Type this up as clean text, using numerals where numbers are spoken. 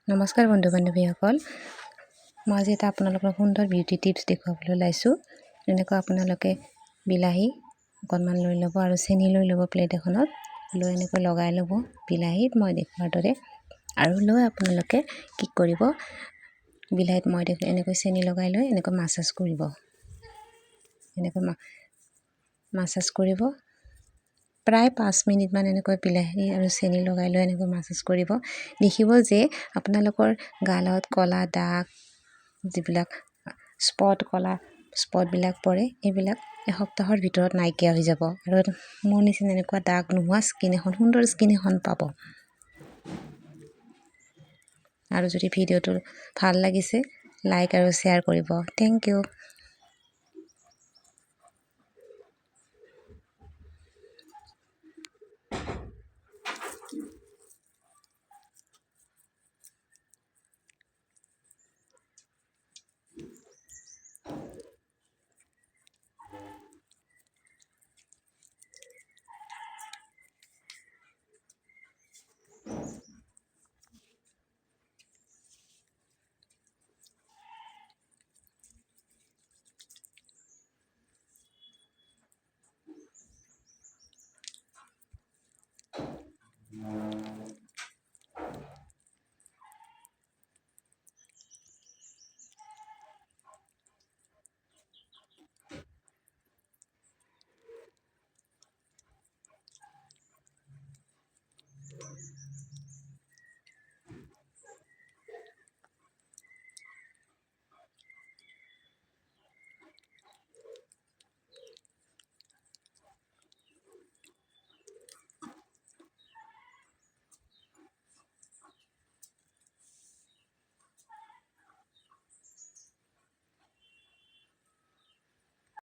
নমস্কাৰ বন্ধু বান্ধৱীসকল, মই আজি এটা আপোনালোকক সুন্দৰ বিউটি টিপছ দেখুৱাবলৈ ওলাইছোঁ। এনেকুৱা আপোনালোকে বিলাহী অকণমান লৈ ল'ব আৰু চেনি লৈ ল'ব। প্লেট এখনত লৈ এনেকৈ লগাই ল'ব বিলাহীত মই দেখুৱাৰ দৰে। আৰু লৈ আপোনালোকে কি কৰিব, বিলাহীত মই এনেকৈ চেনি লগাই লৈ এনেকৈ মাছাজ কৰিব। এনেকৈ মাছাজ কৰিব প্ৰায় 5 মিনিটমান এনেকৈ বিলাহী আৰু চেনি লগাই লৈ এনেকৈ মাছাজ কৰিব। দেখিব যে আপোনালোকৰ গালত ক'লা দাগ, যিবিলাক ক'লা স্পটবিলাক পৰে, এইবিলাক এসপ্তাহৰ ভিতৰত নাইকিয়া হৈ যাব আৰু মোৰ নিচিনা এনেকুৱা দাগ নোহোৱা সুন্দৰ স্কিন এখন পাব। আৰু যদি ভিডিঅ'টো ভাল লাগিছে লাইক আৰু শ্বেয়াৰ কৰিব। Thank U.